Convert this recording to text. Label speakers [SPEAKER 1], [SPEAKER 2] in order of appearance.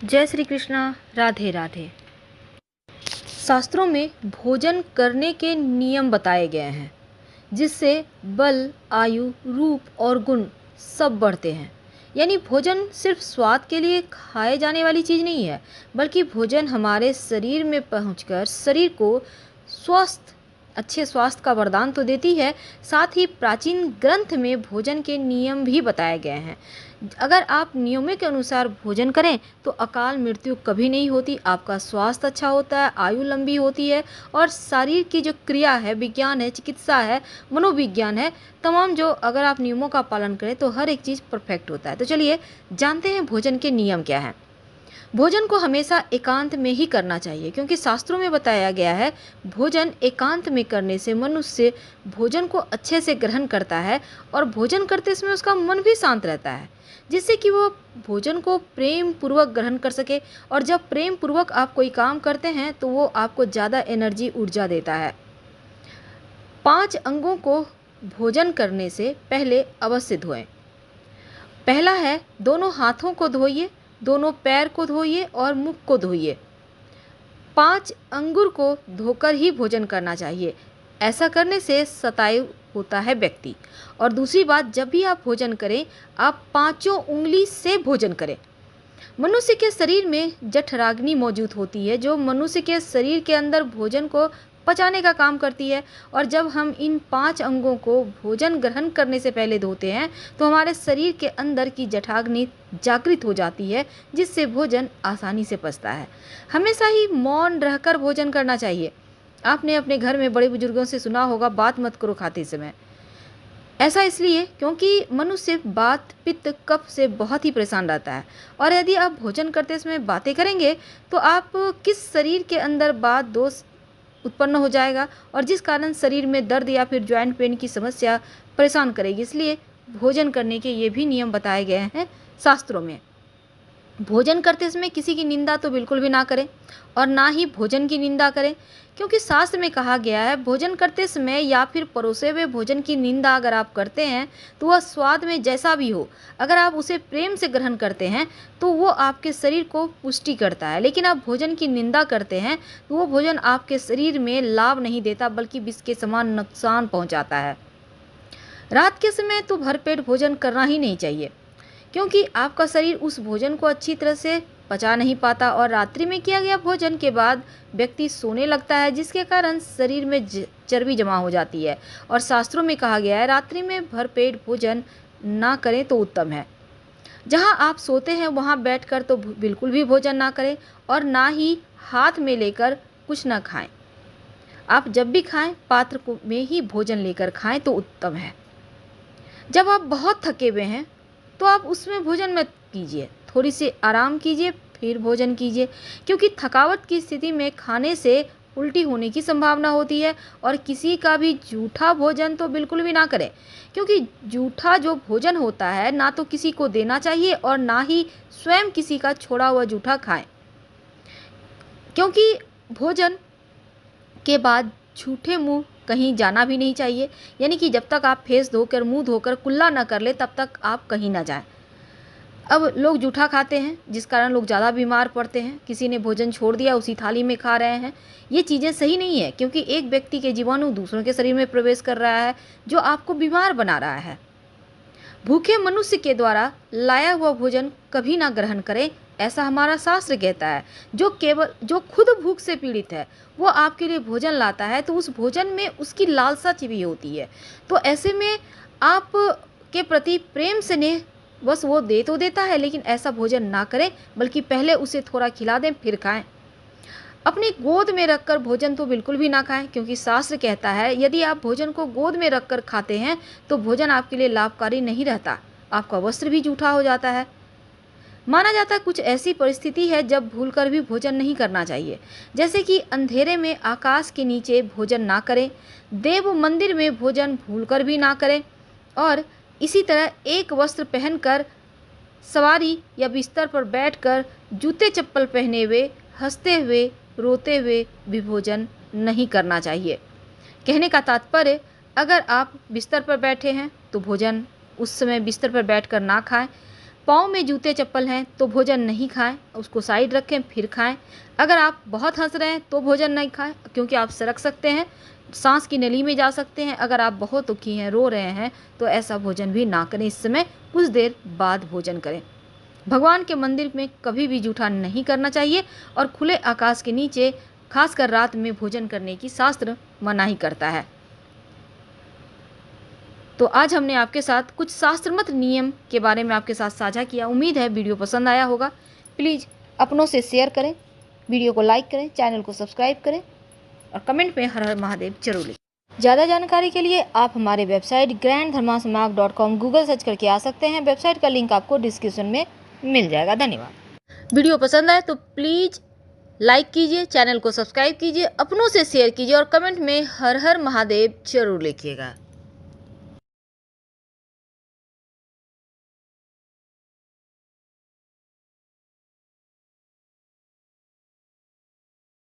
[SPEAKER 1] जय श्री कृष्णा। राधे राधे। शास्त्रों में भोजन करने के नियम बताए गए हैं जिससे बल, आयु, रूप और गुण सब बढ़ते हैं। यानी भोजन सिर्फ स्वाद के लिए खाए जाने वाली चीज़ नहीं है, बल्कि भोजन हमारे शरीर में पहुंचकर शरीर को अच्छे स्वास्थ्य का वरदान तो देती है, साथ ही प्राचीन ग्रंथ में भोजन के नियम भी बताए गए हैं। अगर आप नियमों के अनुसार भोजन करें तो अकाल मृत्यु कभी नहीं होती, आपका स्वास्थ्य अच्छा होता है, आयु लंबी होती है और शरीर की जो क्रिया है, विज्ञान है, चिकित्सा है, मनोविज्ञान है, तमाम जो अगर आप नियमों का पालन करें तो हर एक चीज़ परफेक्ट होता है। तो चलिए जानते हैं भोजन के नियम क्या हैं। भोजन को हमेशा एकांत में ही करना चाहिए, क्योंकि शास्त्रों में बताया गया है भोजन एकांत में करने से मनुष्य भोजन को अच्छे से ग्रहण करता है और भोजन करते समय उसका मन भी शांत रहता है, जिससे कि वो भोजन को प्रेम पूर्वक ग्रहण कर सके। और जब प्रेम पूर्वक आप कोई काम करते हैं तो वो आपको ज़्यादा एनर्जी, ऊर्जा देता है। 5 अंगों को भोजन करने से पहले अवश्य धोएं। पहला है, दोनों हाथों को धोइए, दोनों पैर को धोइए और मुख को धोइए। 5 अंगुर को धोकर ही भोजन करना चाहिए। ऐसा करने से शतायु होता है व्यक्ति। और दूसरी बात, जब भी आप भोजन करें आप 5 उंगली से भोजन करें। मनुष्य के शरीर में जठराग्नि मौजूद होती है जो मनुष्य के शरीर के अंदर भोजन को पचाने का काम करती है। और जब हम इन 5 अंगों को भोजन ग्रहण करने से पहले धोते हैं तो हमारे शरीर के अंदर की जठराग्नि जागृत हो जाती है, जिससे भोजन आसानी से पचता है। हमेशा ही मौन रहकर भोजन करना चाहिए। आपने अपने घर में बड़े बुजुर्गों से सुना होगा, बात मत करो खाते समय। ऐसा इसलिए क्योंकि मनुष्य बात, पित्त, कफ से बहुत ही परेशान रहता है। और यदि आप भोजन करते समय बातें करेंगे तो आप किस शरीर के अंदर बात दोष उत्पन्न हो जाएगा और जिस कारण शरीर में दर्द या फिर जॉइंट पेन की समस्या परेशान करेगी। इसलिए भोजन करने के ये भी नियम बताए गए हैं शास्त्रों में। भोजन करते समय किसी की निंदा तो बिल्कुल भी ना करें और ना ही भोजन की निंदा करें, क्योंकि शास्त्र में कहा गया है भोजन करते समय या फिर परोसे हुए भोजन की निंदा अगर आप करते हैं तो वह स्वाद में जैसा भी हो, अगर आप उसे प्रेम से ग्रहण करते हैं तो वो आपके शरीर को पुष्टि करता है। लेकिन आप भोजन की निंदा करते हैं तो वो भोजन आपके शरीर में लाभ नहीं देता, बल्कि विष के समान नुकसान पहुँचाता है। रात के समय तो भरपेट भोजन करना ही नहीं चाहिए, क्योंकि आपका शरीर उस भोजन को अच्छी तरह से पचा नहीं पाता और रात्रि में किया गया भोजन के बाद व्यक्ति सोने लगता है, जिसके कारण शरीर में चर्बी जमा हो जाती है। और शास्त्रों में कहा गया है रात्रि में भरपेट भोजन ना करें तो उत्तम है। जहां आप सोते हैं वहां बैठकर तो बिल्कुल भी भोजन ना करें और ना ही हाथ में लेकर कुछ ना खाएं। आप जब भी खाएं पात्र में ही भोजन लेकर खाएं तो उत्तम है। जब आप बहुत थके हुए हैं तो आप उसमें भोजन मत कीजिए, थोड़ी सी आराम कीजिए फिर भोजन कीजिए, क्योंकि थकावट की स्थिति में खाने से उल्टी होने की संभावना होती है। और किसी का भी जूठा भोजन तो बिल्कुल भी ना करें, क्योंकि जूठा जो भोजन होता है ना तो किसी को देना चाहिए और ना ही स्वयं किसी का छोड़ा हुआ जूठा खाएं। क्योंकि भोजन के बाद झूठे मुंह कहीं जाना भी नहीं चाहिए, यानी कि जब तक आप फेस धोकर, मुंह धोकर कुल्ला ना कर ले तब तक आप कहीं ना जाएं। अब लोग जूठा खाते हैं जिस कारण लोग ज़्यादा बीमार पड़ते हैं। किसी ने भोजन छोड़ दिया, उसी थाली में खा रहे हैं। ये चीज़ें सही नहीं है, क्योंकि एक व्यक्ति के जीवाणु दूसरों के शरीर में प्रवेश कर रहा है जो आपको बीमार बना रहा है। भूखे मनुष्य के द्वारा लाया हुआ भोजन कभी ना ग्रहण करें, ऐसा हमारा शास्त्र कहता है। जो खुद भूख से पीड़ित है वो आपके लिए भोजन लाता है तो उस भोजन में उसकी लालसा छिपी होती है। तो ऐसे में आप के प्रति प्रेम स्नेह बस वो दे तो देता है, लेकिन ऐसा भोजन ना करें, बल्कि पहले उसे थोड़ा खिला दें फिर खाएं। अपनी गोद में रखकर भोजन तो बिल्कुल भी ना खाएं, क्योंकि शास्त्र कहता है यदि आप भोजन को गोद में रखकर खाते हैं तो भोजन आपके लिए लाभकारी नहीं रहता, आपका वस्त्र भी जूठा हो जाता है। माना जाता है कुछ ऐसी परिस्थिति है जब भूलकर भी भोजन नहीं करना चाहिए, जैसे कि अंधेरे में आकाश के नीचे भोजन ना करें, देव मंदिर में भोजन भूलकर भी ना करें, और इसी तरह एक वस्त्र पहनकर सवारी या बिस्तर पर बैठकर जूते चप्पल पहने हुए, हंसते हुए, रोते हुए भी भोजन नहीं करना चाहिए। कहने का तात्पर्य, अगर आप बिस्तर पर बैठे हैं तो भोजन उस समय बिस्तर पर बैठकर ना खाएं। पाँव में जूते चप्पल हैं तो भोजन नहीं खाएं, उसको साइड रखें फिर खाएं। अगर आप बहुत हंस रहे हैं तो भोजन नहीं खाएं, क्योंकि आप सरक सकते हैं, सांस की नली में जा सकते हैं। अगर आप बहुत दुखी हैं, रो रहे हैं, तो ऐसा भोजन भी ना करें। इस समय कुछ देर बाद भोजन करें। भगवान के मंदिर में कभी भी जूठा नहीं करना चाहिए और खुले आकाश के नीचे खासकर रात में भोजन करने की शास्त्र मनाही करता है। तो आज हमने आपके साथ कुछ शास्त्रमत नियम के बारे में आपके साथ साझा किया। उम्मीद है वीडियो पसंद आया होगा। प्लीज़ अपनों से शेयर करें, वीडियो को लाइक करें, चैनल को सब्सक्राइब करें और कमेंट में हर हर महादेव जरूर लिखें। ज़्यादा जानकारी के लिए आप हमारे वेबसाइट granddharmasmarg.com गूगल सर्च करके आ सकते हैं। वेबसाइट का लिंक आपको डिस्क्रिप्शन में मिल जाएगा। धन्यवाद। वीडियो पसंद आए तो प्लीज़ लाइक कीजिए, चैनल को सब्सक्राइब कीजिए, अपनों से शेयर कीजिए और कमेंट में हर हर महादेव जरूर लिखिएगा।